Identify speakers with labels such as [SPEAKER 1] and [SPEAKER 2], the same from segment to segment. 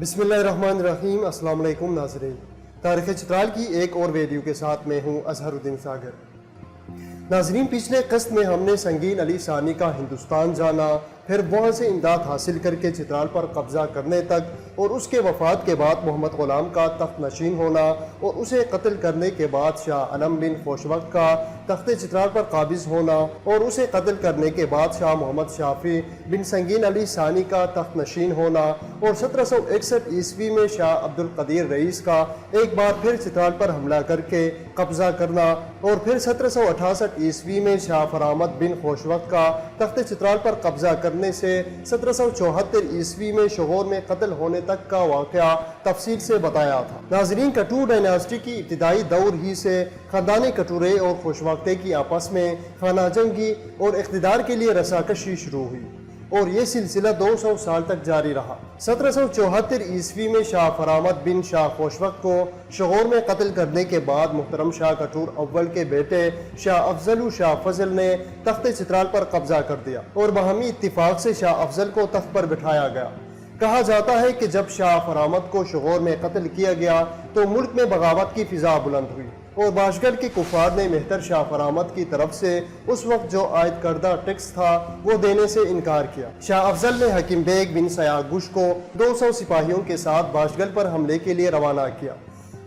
[SPEAKER 1] بسم اللہ الرحمن الرحیم۔ السلام علیکم ناظرین، تاریخ چترال کی ایک اور ویڈیو کے ساتھ میں ہوں اظہر الدین ساگر۔ ناظرین، پچھلے قسط میں ہم نے سنگین علی ثانی کا ہندوستان جانا، پھر وہاں سے امداد حاصل کر کے چترال پر قبضہ کرنے تک اور اس کے وفات کے بعد محمد غلام کا تخت نشین ہونا اور اسے قتل کرنے کے بعد شاہ عالم بن خوشوقت کا تخت چترال پر قابض ہونا اور اسے قتل کرنے کے بعد شاہ محمد شافی بن سنگین علی ثانی کا تخت نشین ہونا اور 1761 عیسوی میں شاہ عبد القدیر رئیس کا ایک بار پھر چترال پر حملہ کر کے قبضہ کرنا اور پھر 1768 عیسوی میں شاہ فرامد بن خوشوقت کا تخت چترال پر قبضہ کرنے سے 1774 عیسوی میں شغور میں قتل ہونے تک کا واقعہ تفصیل سے بتایا تھا۔ ناظرین، کٹور ڈائناسٹی کی ابتدائی دور ہی سے خاندان کٹورے اور خوشوقتے کی آپس میں خانہ جنگی اور اقتدار کے لیے رساکشی شروع ہوئی اور یہ سلسلہ 200 سال تک جاری رہا۔ 1774 عیسوی میں شاہ فرامد بن شاہ خوشوقت کو شغور میں قتل کرنے کے بعد محترم شاہ کٹور اول کے بیٹے شاہ افضل و شاہ فضل نے تخت چترال پر قبضہ کر دیا اور باہمی اتفاق سے شاہ افضل کو تخت پر بٹھایا گیا۔ کہا جاتا ہے کہ جب شاہ فرامد کو شغور میں قتل کیا گیا تو ملک میں بغاوت کی فضا بلند ہوئی اور باشگڑھ کے کفار نے مہتر شاہ فرامد کی طرف سے اس وقت جو عائد کردہ ٹیکس تھا وہ دینے سے انکار کیا۔ شاہ افضل نے حکیم بیگ بن سیاگوش کو 200 سپاہیوں کے ساتھ باشگڑھ پر حملے کے لیے روانہ کیا۔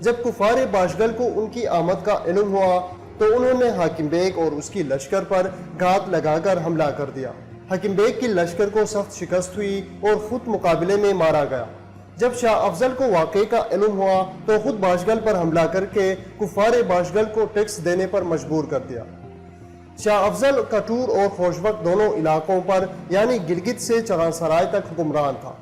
[SPEAKER 1] جب کفار باشگڑھ کو ان کی آمد کا علم ہوا تو انہوں نے حکیم بیگ اور اس کی لشکر پر گھات لگا کر حملہ کر دیا۔ حکیم بیگ کی لشکر کو سخت شکست ہوئی اور خود مقابلے میں مارا گیا۔ جب شاہ افضل کو واقعے کا علم ہوا تو خود باشگڑھ پر حملہ کر کے کفار باشگڑھ کو ٹیکس دینے پر مجبور کر دیا۔ شاہ افضل کٹور اور خوشوقت دونوں علاقوں پر یعنی گلگت سے چغان سرائے تک حکمران تھا۔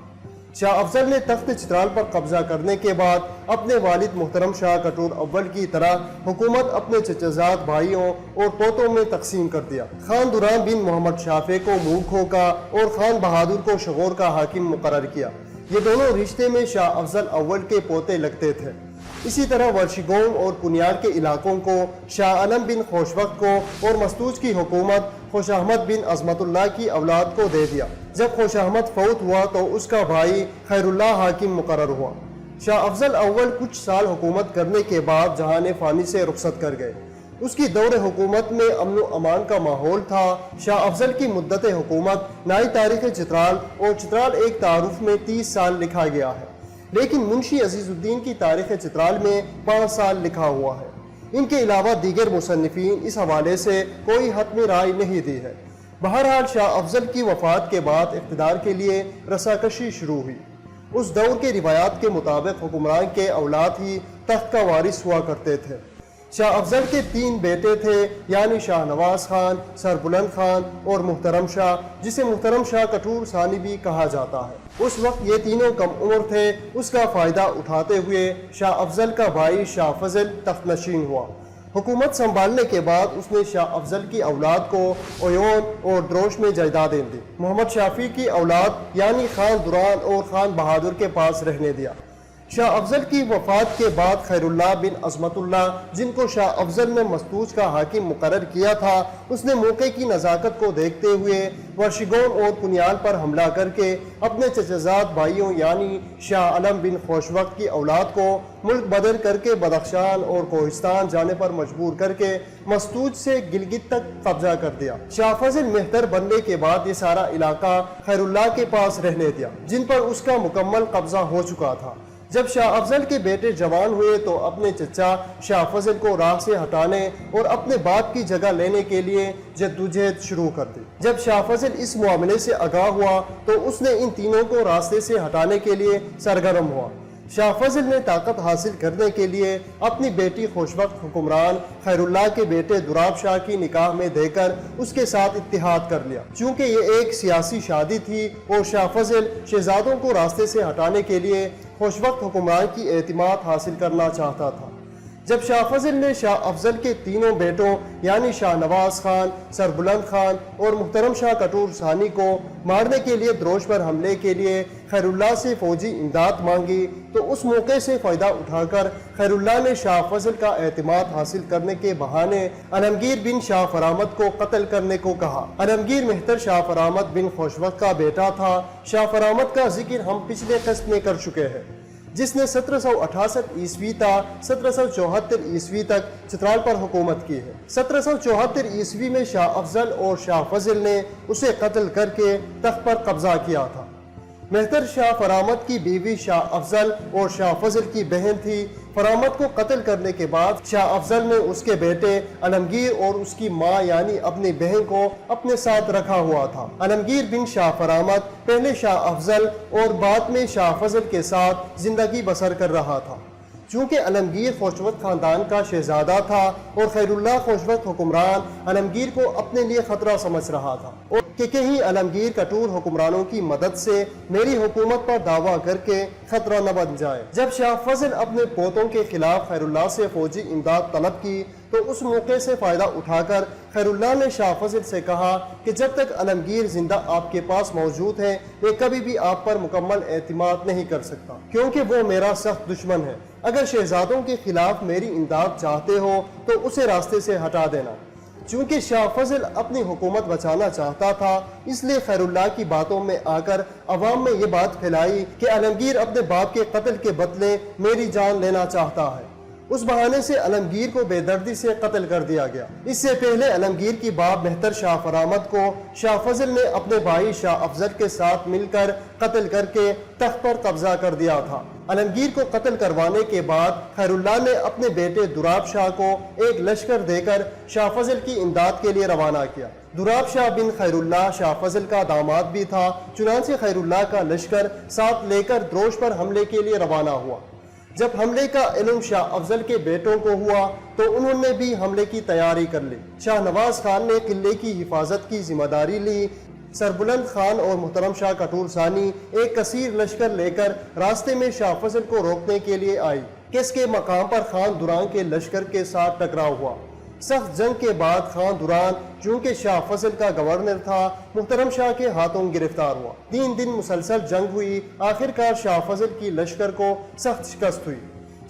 [SPEAKER 1] شاہ افضل نے تخت چترال پر قبضہ کرنے کے بعد اپنے والد محترم شاہ کٹور اول کی طرح حکومت اپنے چچزاد بھائیوں اور پوتوں میں تقسیم کر دیا۔ خان دوران بن محمد شافع کو مولکھوں کا اور خان بہادر کو شغور کا حاکم مقرر کیا۔ یہ دونوں رشتے میں شاہ افضل اول کے پوتے لگتے تھے۔ اسی طرح ورشیگوم اور پنیار کے علاقوں کو شاہ عالم بن خوشوقت کو اور مستوج کی حکومت خوش احمد بن عظمت اللہ کی اولاد کو دے دیا۔ جب خوش احمد فوت ہوا تو اس کا بھائی خیر اللہ حاکم مقرر ہوا۔ شاہ افضل اول کچھ سال حکومت کرنے کے بعد جہان فانی سے رخصت کر گئے۔ اس کی دور حکومت میں امن و امان کا ماحول تھا۔ شاہ افضل کی مدت حکومت نئی تاریخ چترال اور چترال ایک تعارف میں 30 سال لکھا گیا ہے، لیکن منشی عزیز الدین کی تاریخ چترال میں 5 سال لکھا ہوا ہے۔ ان کے علاوہ دیگر مصنفین اس حوالے سے کوئی حتمی رائے نہیں دی ہے۔ بہرحال شاہ افضل کی وفات کے بعد اقتدار کے لیے رساکشی شروع ہوئی۔ اس دور کے روایات کے مطابق حکمران کے اولاد ہی تخت کا وارث ہوا کرتے تھے۔ شاہ افضل کے 3 بیٹے تھے یعنی شاہ نواز خان، سربلند خان اور محترم شاہ، جسے محترم شاہ کٹور ثانی بھی کہا جاتا ہے۔ اس وقت یہ تینوں کم عمر تھے۔ اس کا فائدہ اٹھاتے ہوئے شاہ افضل کا بھائی شاہ فضل تخت نشین ہوا۔ حکومت سنبھالنے کے بعد اس نے شاہ افضل کی اولاد کو اویون اور دروش میں جائیدادیں دی۔ محمد شافی کی اولاد یعنی خان دوران اور خان بہادر کے پاس رہنے دیا۔ شاہ افضل کی وفات کے بعد خیر اللہ بن عظمت اللہ، جن کو شاہ افضل نے مستوج کا حاکم مقرر کیا تھا، اس نے موقع کی نزاکت کو دیکھتے ہوئے ورشیگون اور پنیال پر حملہ کر کے اپنے چچزاد بھائیوں یعنی شاہ عالم بن خوشوقت کی اولاد کو ملک بدر کر کے بدخشان اور کوہستان جانے پر مجبور کر کے مستوج سے گلگت تک قبضہ کر دیا۔ شاہ فضل مہتر بننے کے بعد یہ سارا علاقہ خیر اللہ کے پاس رہنے دیا، جن پر اس کا مکمل قبضہ ہو چکا تھا۔ جب شاہ افضل کے بیٹے جوان ہوئے تو اپنے چچا شاہ فضل کو راہ سے ہٹانے اور اپنے باپ کی جگہ لینے کے لیے جدوجہد شروع کر دی۔ جب شاہ فضل اس معاملے سے آگاہ ہوا تو اس نے ان تینوں کو راستے سے ہٹانے کے لیے سرگرم ہوا۔ شاہ فضل نے طاقت حاصل کرنے کے لیے اپنی بیٹی خوشوقت حکمران خیر اللہ کے بیٹے دراب شاہ کی نکاح میں دے کر اس کے ساتھ اتحاد کر لیا۔ چونکہ یہ ایک سیاسی شادی تھی اور شاہ فضل شہزادوں کو راستے سے ہٹانے کے لیے خوشوقت حکمران کی اعتماد حاصل کرنا چاہتا تھا۔ جب شاہ فضل نے شاہ افضل کے تینوں بیٹوں یعنی شاہ نواز خان، سربلند خان اور محترم شاہ کٹور ثانی کو مارنے کے لیے دروش پر حملے کے لیے خیر اللہ سے فوجی امداد مانگی تو اس موقع سے فائدہ اٹھا کر خیر اللہ نے شاہ فضل کا اعتماد حاصل کرنے کے بہانے علمگیر بن شاہ فرامد کو قتل کرنے کو کہا۔ علمگیر مہتر شاہ فرامد بن خوشوقت کا بیٹا تھا۔ شاہ فرامد کا ذکر ہم پچھلے قسط میں کر چکے ہیں، جس نے 1768 عیسوی تا 1774 عیسوی تک چترال پر حکومت کی ہے۔ 1774 عیسوی میں شاہ افضل اور شاہ فضل نے اسے قتل کر کے تخت پر قبضہ کیا تھا۔ مہتر شاہ فرامد کی بیوی شاہ افضل اور شاہ فضل کی بہن تھی۔ فرامد کو قتل کرنے کے بعد شاہ افضل نے اس کے بیٹے علمگیر اور اس کی ماں یعنی اپنی بہن کو اپنے ساتھ رکھا ہوا تھا۔ علمگیر بن شاہ فرامد پہلے شاہ افضل اور بعد میں شاہ فضل کے ساتھ زندگی بسر کر رہا تھا۔ چونکہ علمگیر خوشوقت خاندان کا شہزادہ تھا اور خیر اللہ خوشوقت حکمران علمگیر کو اپنے لیے خطرہ سمجھ رہا تھا اور کہ کہیں علمگیر کٹور حکمرانوں کی مدد سے میری حکومت پر دعویٰ کر کے خطرہ نہ بن جائے۔ جب شاہ فضل اپنے پوتوں کے خلاف خیر اللہ سے فوجی امداد طلب کی تو اس موقع سے فائدہ اٹھا کر خیر اللہ نے شاہ فضل سے کہا کہ جب تک علمگیر زندہ آپ کے پاس موجود ہیں میں کبھی بھی آپ پر مکمل اعتماد نہیں کر سکتا، کیونکہ وہ میرا سخت دشمن ہے۔ اگر شہزادوں کے خلاف میری امداد چاہتے ہو تو اسے راستے سے ہٹا دینا۔ چونکہ شاہ فضل اپنی حکومت بچانا چاہتا تھا، اس لیے خیر اللہ کی باتوں میں آ کر عوام میں یہ بات پھیلائی کہ علمگیر اپنے باپ کے قتل کے بدلے میری جان لینا چاہتا ہے۔ اس بہانے سے علمگیر کو بے دردی سے قتل کر دیا گیا۔ اس سے پہلے علمگیر کی باپ مہتر شاہ فرامد کو شاہ فضل نے اپنے بھائی شاہ افضل کے ساتھ مل کر قتل کر کے تخت پر قبضہ کر دیا تھا۔ علمگیر کو قتل کروانے کے بعد خیر اللہ نے اپنے بیٹے دراب شاہ کو ایک لشکر دے کر شاہ فضل کی امداد کے لیے روانہ کیا۔ دراب شاہ بن خیر اللہ شاہ فضل کا داماد بھی تھا، چنانچہ خیر اللہ کا لشکر ساتھ لے کر دروش پر حملے کے لیے روانہ ہوا۔ جب حملے کا علم شاہ افضل کے بیٹوں کو ہوا تو انہوں نے بھی حملے کی تیاری کر لی۔ شاہ نواز خان نے قلعے کی حفاظت کی ذمہ داری لی۔ سربلند خان اور محترم شاہ کٹور ثانی ایک کثیر لشکر لے کر راستے میں شاہ فضل کو روکنے کے لیے آئی کہ اس کے مقام پر خان دران کے لشکر کے ساتھ ٹکراؤ ہوا۔ سخت جنگ کے بعد خان دران چونکہ شاہ فضل کا گورنر تھا محترم شاہ کے ہاتھوں گرفتار ہوا۔ 3 دن مسلسل جنگ ہوئی، آخر کار شاہ فضل کی لشکر کو سخت شکست ہوئی۔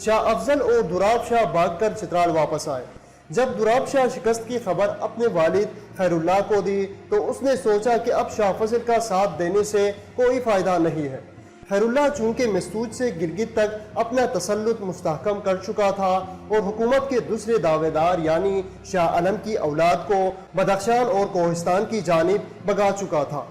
[SPEAKER 1] شاہ افضل اور دراب شاہ بھاگ کر چترال واپس آئے۔ جب دراب شاہ شکست کی خبر اپنے والد خیر اللہ کو دی تو اس نے سوچا کہ اب شاہ فضل کا ساتھ دینے سے کوئی فائدہ نہیں ہے۔ خیر اللہ چونکہ مستوج سے گلگت تک اپنا تسلط مستحکم کر چکا تھا اور حکومت کے دوسرے دعوے دار یعنی شاہ عالم کی اولاد کو بدخشان اور کوہستان کی جانب بھگا چکا تھا۔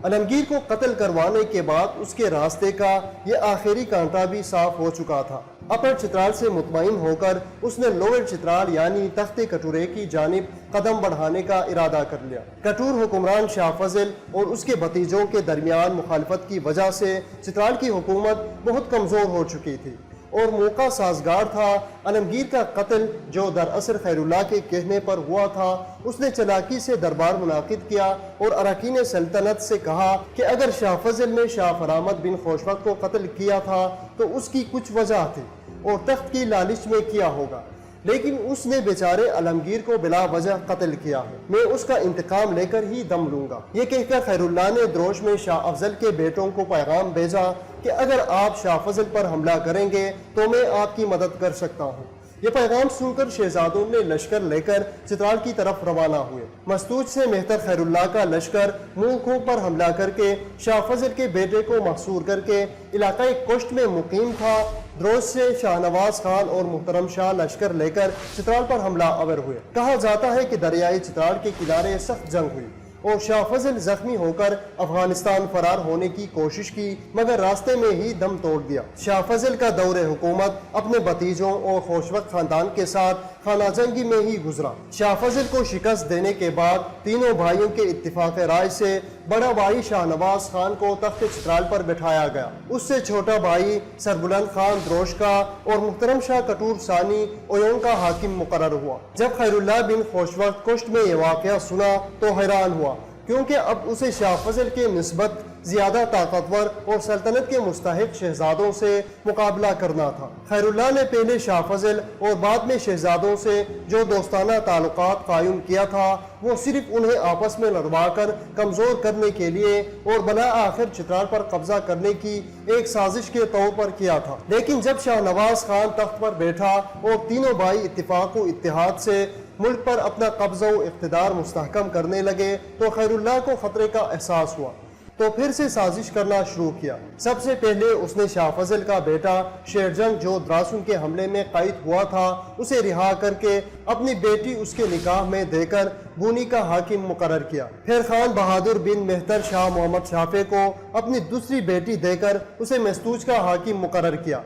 [SPEAKER 1] علمگیر کو قتل کروانے کے بعد اس کے راستے کا یہ آخری کانٹا بھی صاف ہو چکا تھا۔ اپر چترال سے مطمئن ہو کر اس نے لوور چترال یعنی تخت کٹورے کی جانب قدم بڑھانے کا ارادہ کر لیا۔ کٹور حکمران شاہ فضل اور اس کے بھتیجوں کے درمیان مخالفت کی وجہ سے چترال کی حکومت بہت کمزور ہو چکی تھی اور موقع سازگار تھا۔ علمگیر کا قتل جو دراصل خیر اللہ کے کہنے پر ہوا تھا، اس نے چلاکی سے دربار منعقد کیا اور اراکین سلطنت سے کہا کہ اگر شاہ فضل نے شاہ فرامد بن خوشوقت کو قتل کیا تھا تو اس کی کچھ وجہ تھی اور تخت کی لالچ میں کیا ہوگا، لیکن اس نے بیچارے علمگیر کو بلا وجہ قتل کیا ہے، میں اس کا انتقام لے کر ہی دم لوں گا۔ یہ کہہ کر خیر اللہ نے دروش میں شاہ افضل کے بیٹوں کو پیغام بھیجا کہ اگر آپ شاہ فضل پر حملہ کریں گے تو میں آپ کی مدد کر سکتا ہوں۔ یہ پیغام سن کر شہزادوں نے لشکر لے کر چترال کی طرف روانہ ہوئے۔ مستوج سے مہتر خیر اللہ کا لشکر ملکوں پر حملہ کر کے شاہ فضل کے بیٹے کو محصور کر کے علاقہ کشت میں مقیم تھا۔ دروش سے شاہ نواز خان اور محترم شاہ لشکر لے کر چترال پر حملہ آور ہوئے۔ کہا جاتا ہے کہ دریائے چترال کے کنارے سخت جنگ ہوئی اور شاہ فضل زخمی ہو کر افغانستان فرار ہونے کی کوشش کی مگر راستے میں ہی دم توڑ دیا۔ شاہ فضل کا دور حکومت اپنے بھتیجوں اور خوشوقت خاندان کے ساتھ خانہ جنگی میں ہی گزرا۔ شاہ فضل کو شکست دینے کے بعد تینوں بھائیوں کے اتفاق رائے سے بڑا بھائی شاہ نواز خان کو تخت چترال پر بٹھایا گیا۔ اس سے چھوٹا بھائی سربلند خان دروش کا اور محترم شاہ کٹور ثانی اویوں کا حاکم مقرر ہوا۔ جب خیر اللہ بن خوشوقت کشت میں یہ واقعہ سنا تو حیران ہوا کیونکہ اب اسے شاہ فضل کے نسبت زیادہ طاقتور اور سلطنت کے مستحق شہزادوں سے مقابلہ کرنا تھا۔ خیر اللہ نے پہلے شاہ فضل اور بعد میں شہزادوں سے جو دوستانہ تعلقات قائم کیا تھا وہ صرف انہیں آپس میں لڑوا کر کمزور کرنے کے لیے اور بالآخر چترال پر قبضہ کرنے کی ایک سازش کے طور پر کیا تھا۔ لیکن جب شاہ نواز خان تخت پر بیٹھا اور تینوں بھائی اتفاق و اتحاد سے ملک پر اپنا قبضہ و اقتدار مستحکم کرنے لگے تو خیر اللہ کو خطرے کا احساس ہوا، تو پھر سے سازش کرنا شروع کیا۔ سب سے پہلے اس نے شاہ فضل کا بیٹا شیر جنگ جو دراسن کے حملے میں قید ہوا تھا اسے رہا کر کے اپنی بیٹی اس کے نکاح میں دے کر بونی کا حاکم مقرر کیا۔ پھر خان بہادر بن مہتر شاہ محمد شافع کو اپنی دوسری بیٹی دے کر اسے مستوج کا حاکم مقرر کیا۔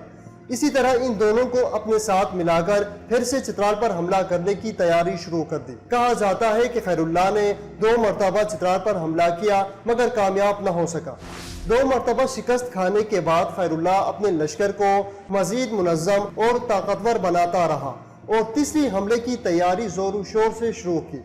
[SPEAKER 1] اسی طرح ان دونوں کو اپنے ساتھ ملا کر پھر سے چترال پر حملہ کرنے کی تیاری شروع کر دی۔ کہا جاتا ہے کہ خیر اللہ نے 2 مرتبہ چترال پر حملہ کیا مگر کامیاب نہ ہو سکا۔ 2 مرتبہ شکست کھانے کے بعد خیر اللہ اپنے لشکر کو مزید منظم اور طاقتور بناتا رہا اور تیسری حملے کی تیاری زور و شور سے شروع کی۔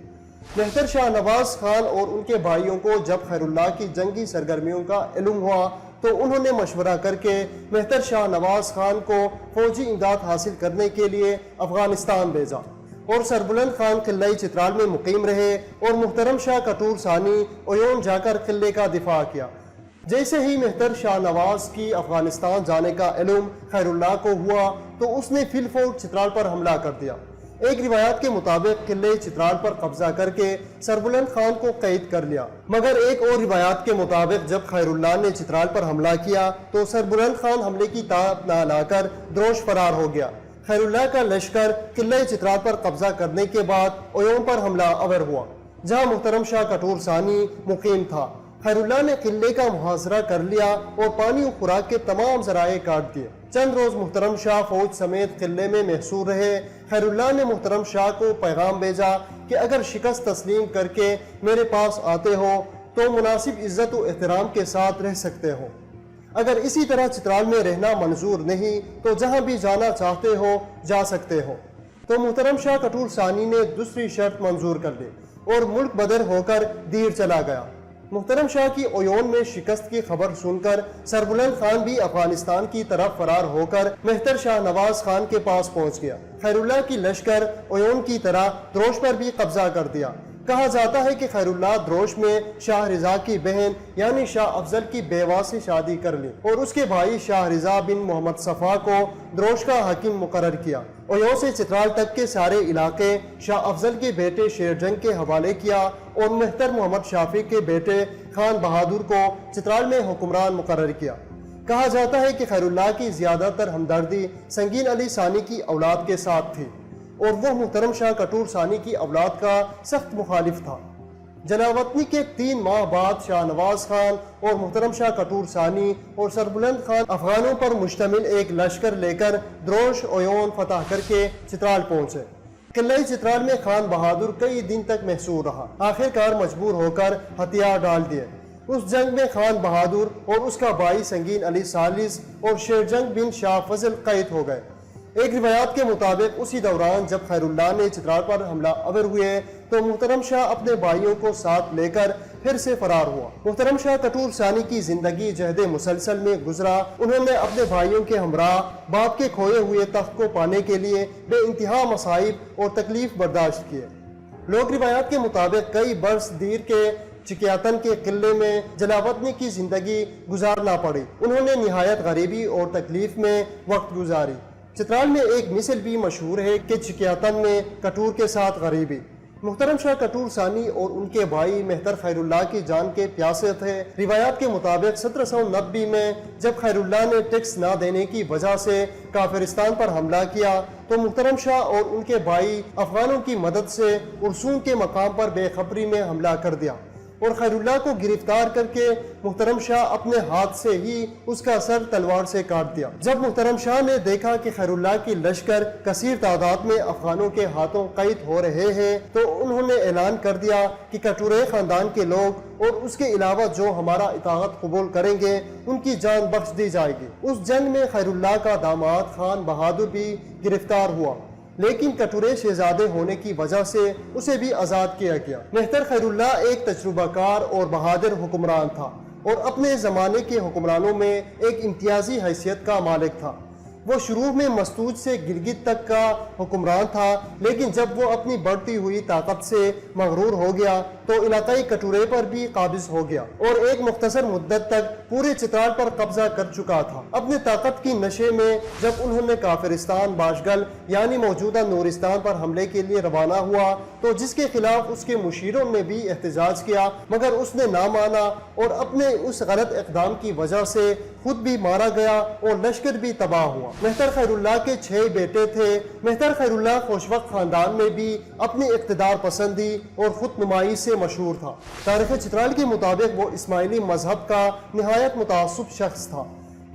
[SPEAKER 1] مہتر شاہ نواز خان اور ان کے بھائیوں کو جب خیر اللہ کی جنگی سرگرمیوں کا علم ہوا تو انہوں نے مشورہ کر کے مہتر شاہ نواز خان کو فوجی امداد حاصل کرنے کے لیے افغانستان بھیجا اور سربلند خان قلعہ چترال میں مقیم رہے اور محترم شاہ کٹور ثانی اویون جا کر قلعے کا دفاع کیا۔ جیسے ہی مہتر شاہ نواز کی افغانستان جانے کا علم خیر اللہ کو ہوا تو اس نے فی الفور چترال پر حملہ کر دیا۔ ایک روایت کے مطابق قلعہ چترال پر قبضہ کر کے سربلند خان کو قید کر لیا، مگر ایک اور روایت کے مطابق جب خیر اللہ نے چترال پر حملہ کیا تو سربلند خان حملے کی طاقت نہ لا کر دروش فرار ہو گیا۔ خیر اللہ کا لشکر قلعہ چترال پر قبضہ کرنے کے بعد اویون پر حملہ آور ہوا جہاں محترم شاہ کٹور ثانی مقیم تھا۔ خیر اللہ نے قلعے کا محاصرہ کر لیا اور پانی و خوراک کے تمام ذرائع کاٹ دیے۔ چند روز محترم شاہ فوج سمیت قلعے میں محصور رہے۔ خیر اللہ نے محترم شاہ کو پیغام بھیجا کہ اگر شکست تسلیم کر کے میرے پاس آتے ہو تو مناسب عزت و احترام کے ساتھ رہ سکتے ہو، اگر اسی طرح چترال میں رہنا منظور نہیں تو جہاں بھی جانا چاہتے ہو جا سکتے ہو۔ تو محترم شاہ کٹور ثانی نے دوسری شرط منظور کر لی اور ملک بدر ہو کر دیر چلا گیا۔ محترم شاہ کی اویون میں شکست کی خبر سن کر سربلند خان بھی افغانستان کی طرف فرار ہو کر مہتر شاہ نواز خان کے پاس پہنچ گیا۔ خیر اللہ کی لشکر اویون کی طرح دروش پر بھی قبضہ کر دیا۔ کہا جاتا ہے کہ خیر اللہ دروش میں شاہ رضا کی بہن یعنی شاہ افضل کی بیوہ سے شادی کر لی اور اس کے بھائی شاہ رضا بن محمد صفا کو دروش کا حاکم مقرر کیا۔ اویون سے چترال تک کے سارے علاقے شاہ افضل کے بیٹے شیر جنگ کے حوالے کیا اور مہتر محمد شافع کے بیٹے خان بہادر کو چترال میں حکمران مقرر کیا۔ کہا جاتا ہے کہ خیر اللہ کی زیادہ تر ہمدردی سنگین علی ثانی کی اولاد کے ساتھ تھی اور وہ محترم شاہ کٹور ثانی کی اولاد کا سخت مخالف تھا۔ جلاوطنی کے 3 ماہ بعد شاہ نواز خان اور محترم شاہ کٹور ثانی اور سربلند خان افغانوں پر مشتمل ایک لشکر لے کر دروش اویون فتح کر کے چترال پہنچے۔ قلعہ چترال میں خان بہادر کئی دن تک محصور رہا، آخر کار مجبور ہو کر ہتھیار ڈال دیے۔ اس جنگ میں خان بہادر اور اس کا بھائی سنگین علی ثالث اور شیر جنگ بن شاہ فضل قید ہو گئے۔ ایک روایت کے مطابق اسی دوران جب خیر اللہ نے چترال پر حملہ آور ہوئے تو محترم شاہ اپنے بھائیوں کو ساتھ لے کر پھر سے فرار ہوا۔ محترم شاہ کٹور ثانی کی زندگی جہد مسلسل میں گزرا۔ انہوں نے اپنے بھائیوں کے ہمراہ باپ کے کھوئے ہوئے تخت کو پانے کے لیے بے انتہا مصائب اور تکلیف برداشت کیے۔ لوک روایات کے مطابق کئی برس دیر کے چکیاتن کے قلعے میں جلاوطنی کی زندگی گزارنا پڑی۔ انہوں نے نہایت غریبی اور تکلیف میں وقت گزاری۔ چترال میں ایک مثل بھی مشہور ہے کہ چکیاتن میں کٹور کے ساتھ غریبی۔ محترم شاہ کٹور ثانی اور ان کے بھائی مہتر خیر اللہ کی جان کے پیاسے تھے۔ روایات کے مطابق 1790 میں جب خیر اللہ نے ٹیکس نہ دینے کی وجہ سے کافرستان پر حملہ کیا تو محترم شاہ اور ان کے بھائی افغانوں کی مدد سے ارسون کے مقام پر بے خبری میں حملہ کر دیا اور خیر اللہ کو گرفتار کر کے محترم شاہ اپنے ہاتھ سے ہی اس کا سر تلوار سے کاٹ دیا۔ جب محترم شاہ نے دیکھا کہ خیر اللہ کی لشکر کثیر تعداد میں افغانوں کے ہاتھوں قید ہو رہے ہیں تو انہوں نے اعلان کر دیا کہ کٹورے خاندان کے لوگ اور اس کے علاوہ جو ہمارا اطاعت قبول کریں گے ان کی جان بخش دی جائے گی۔ اس جنگ میں خیر اللہ کا داماد خان بہادر بھی گرفتار ہوا لیکن کٹورے شہزادے ہونے کی وجہ سے اسے بھی آزاد کیا گیا۔ مہتر خیر اللہ ایک تجربہ کار اور بہادر حکمران تھا اور اپنے زمانے کے حکمرانوں میں ایک امتیازی حیثیت کا مالک تھا۔ وہ شروع میں مستوج سے گلگت تک کا حکمران تھا، لیکن جب وہ اپنی بڑھتی ہوئی طاقت سے مغرور ہو گیا تو علاقائی کٹورے پر بھی قابض ہو گیا اور ایک مختصر مدت تک پورے چترال پر قبضہ کر چکا تھا۔ اپنے طاقت کی نشے میں جب انہوں نے کافرستان باشگل یعنی موجودہ نورستان پر حملے کے لیے روانہ ہوا تو جس کے خلاف اس کے مشیروں نے بھی احتجاج کیا، مگر اس نے نہ مانا اور اپنے اس غلط اقدام کی وجہ سے خود بھی مارا گیا اور لشکر بھی تباہ ہوا۔ مہتر خیر اللہ کے 6 بیٹے تھے۔ مہتر خیر اللہ خوشوقت خاندان میں بھی اپنی اقتدار پسندی اور خود نمائی سے مشہور تھا۔ تاریخ چترال کے مطابق وہ اسماعیلی مذہب کا نہایت متعصب شخص تھا۔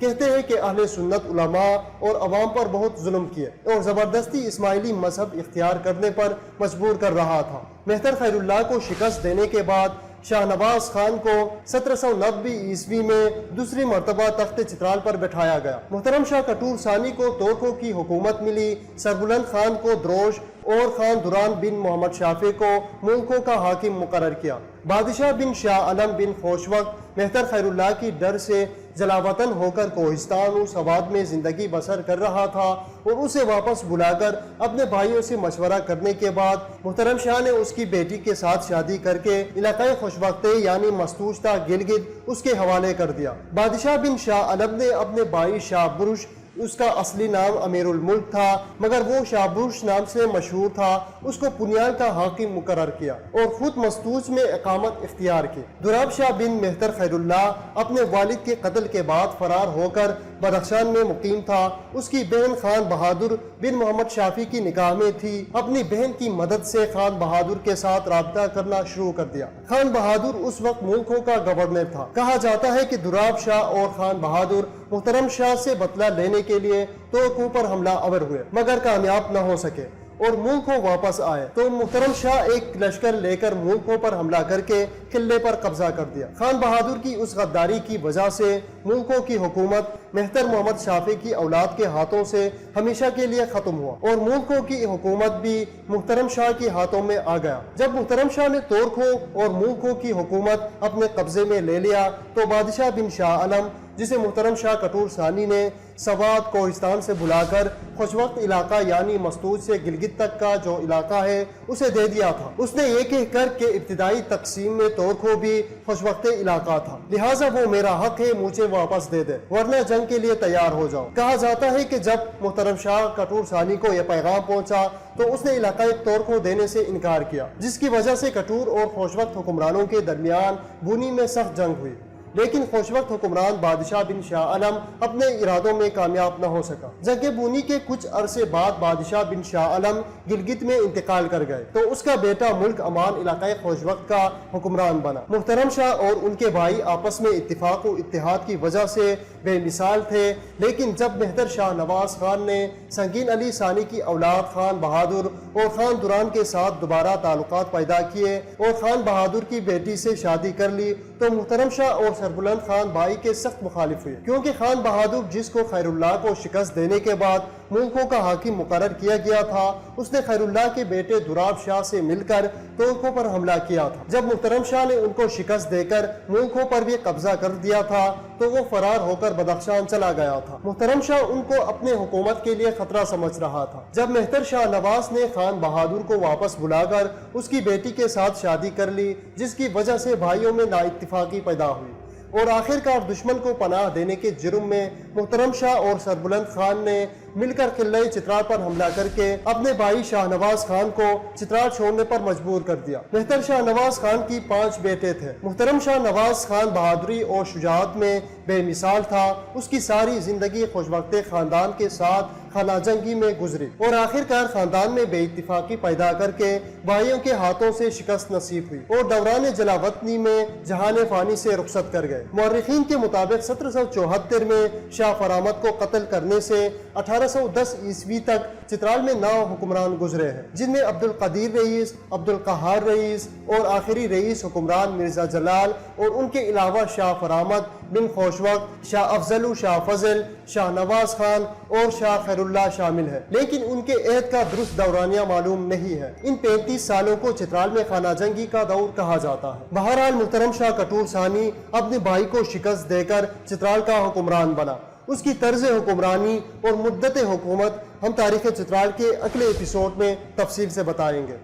[SPEAKER 1] کہتے ہیں کہ اہل سنت علماء اور عوام پر بہت ظلم کیے اور زبردستی اسماعیلی مذہب اختیار کرنے پر مجبور کر رہا تھا۔ مہتر خیر اللہ کو شکست دینے کے بعد شاہ نواز خان کو 1790 عیسوی میں دوسری مرتبہ تخت چترال پر بٹھایا گیا۔ محترم شاہ کٹور ثانی کو تورکھوں کی حکومت ملی۔ سربلند خان کو دروش اور خان دران بن محمد شافع کو ملکوں کا حاکم مقرر کیا۔ بادشاہ بن شاہ عالم بن خوشوقت مہتر خیر اللہ کی ڈر سے جلاوطن ہو کر کوہستان و سواد میں زندگی بسر کر رہا تھا اور اسے واپس بلا کر اپنے بھائیوں سے مشورہ کرنے کے بعد محترم شاہ نے اس کی بیٹی کے ساتھ شادی کر کے علاقۂ خوشوقتے یعنی مستوجتا گلگت اس کے حوالے کر دیا۔ بادشاہ بن شاہ عالم نے اپنے بھائی شاہ برش، اس کا اصلی نام امیر الملک تھا مگر وہ شاہ برش نام سے مشہور تھا، اس کو پنیال کا حاکم مقرر کیا اور خود مستوج میں اقامت اختیار کی۔ دوراب شاہ بن مہتر خیر اللہ اپنے والد کے قتل کے بعد فرار ہو کر بدخشان میں مقیم تھا۔ اس کی بہن خان بہادر بن محمد شافی کی نکاح میں تھی۔ اپنی بہن کی مدد سے خان بہادر کے ساتھ رابطہ کرنا شروع کر دیا۔ خان بہادر اس وقت ملکوں کا گورنر تھا۔ کہا جاتا ہے کہ دوراب شاہ اور خان بہادر محترم شاہ سے بدلہ لینے کے لیے تورکھوں پر حملہ آور ہوئے مگر کامیاب نہ ہو سکے اور ملکوں واپس آئے تو محترم شاہ ایک لشکر لے کر ملکوں پر حملہ کر کے قلعے پر قبضہ کر دیا۔ خان بہادر کی اس غداری کی وجہ سے ملکوں کی حکومت مہتر محمد شافع کی اولاد کے ہاتھوں سے ہمیشہ کے لیے ختم ہوا اور ملکوں کی حکومت بھی محترم شاہ کے ہاتھوں میں آ گیا۔ جب محترم شاہ نے تورکھوں اور ملکوں کی حکومت اپنے قبضے میں لے لیا تو بادشاہ بن شاہ عالم، جسے محترم شاہ کٹور ثانی نے سوات کوہستان سے بلا کر خوشوقت علاقہ یعنی مستوج سے گلگت تک کا جو علاقہ ہے اسے دے دیا تھا، اس نے یہ کہہ کر کہ ابتدائی تقسیم میں تورکھوں بھی خوشوقت علاقہ تھا، لہٰذا وہ میرا حق ہے، مجھے واپس دے دے ورنہ جنگ کے لیے تیار ہو جاؤ۔ کہا جاتا ہے کہ جب محترم شاہ کٹور ثانی کو یہ پیغام پہنچا تو اس نے علاقائی تورکھوں دینے سے انکار کیا، جس کی وجہ سے کٹور اور خوشوقت حکمرانوں کے درمیان بونی میں سخت جنگ ہوئی، لیکن خوشوقت حکمران بادشاہ بن شاہ عالم اپنے ارادوں میں کامیاب نہ ہو سکا۔ جنگ بونی کے کچھ عرصے بعد بادشاہ بن شاہ عالم گلگت میں انتقال کر گئے تو اس کا بیٹا ملک امان علاقۂ خوشوقت کا حکمران بنا۔ محترم شاہ اور ان کے بھائی آپس میں اتفاق و اتحاد کی وجہ سے بے مثال تھے، لیکن جب مہتر شاہ نواز خان نے سنگین علی ثانی کی اولاد خان بہادر اور خان دران کے ساتھ دوبارہ تعلقات پیدا کیے اور خان بہادر کی بیٹی سے شادی کر لی تو محترم شاہ اور سربلند خان بھائی کے سخت مخالف ہوئے، کیونکہ خان بہادر جس کو خیر اللہ کو شکست دینے کے بعد ملکوں کا حاکم مقرر کیا گیا تھا، اس نے خیر اللہ کے بیٹے دوراب شاہ سے مل کر تورکھوں پر حملہ کیا تھا۔ جب محترم شاہ نے ان کو شکست دے کر ملکوں پر بھی قبضہ کر دیا تھا تو وہ فرار ہو کر بدخشان چلا گیا تھا۔ محترم شاہ ان کو اپنے حکومت کے لیے خطرہ سمجھ رہا تھا۔ جب مہتر شاہ نواز نے خان بہادر کو واپس بلا کر اس کی بیٹی کے ساتھ شادی کر لی، جس کی وجہ سے بھائیوں میں نا اتفاقی پیدا ہوئی اور آخر کار دشمن کو پناہ دینے کے جرم میں محترم شاہ اور سربلند خان نے مل کر قلعہ چترال پر حملہ کر کے اپنے بھائی شاہ نواز خان کو چترال چھوڑنے پر مجبور کر دیا۔ مہتر شاہ نواز خان کی 5 بیٹے تھے۔ محترم شاہ نواز خان بہادری اور شجاعت میں بے مثال تھا۔ اس کی ساری زندگی خوشوقت خاندان کے ساتھ خانہ جنگی میں گزری اور آخر کار خاندان میں بے اتفاقی پیدا کر کے بھائیوں کے ہاتھوں سے شکست نصیب ہوئی اور دوران جلاوطنی میں جہان فانی سے رخصت کر گئے۔ مورخین کے مطابق 1774 میں شاہ فرامد کو قتل کرنے سے 18 1510 عیسوی تک چترال میں 9 حکمران گزرے ہیں، جن میں عبد القدیر رئیس، عبد القہار رئیس اور آخری رئیس حکمران مرزا جلال، اور ان کے علاوہ شاہ فرامد بن خوشوق، شاہ افضل و شاہ فضل، شاہ نواز خان اور شاہ خیر اللہ شامل ہیں، لیکن ان کے عہد کا درست دورانیہ معلوم نہیں ہے۔ ان 35 سالوں کو چترال میں خانہ جنگی کا دور کہا جاتا ہے۔ بہرحال محترم شاہ کٹور ثانی اپنے بھائی کو شکست دے کر چترال کا حکمران بنا۔ اس کی طرز حکمرانی اور مدت حکومت ہم تاریخ چترال کے اگلے ایپیسوڈ میں تفصیل سے بتائیں گے۔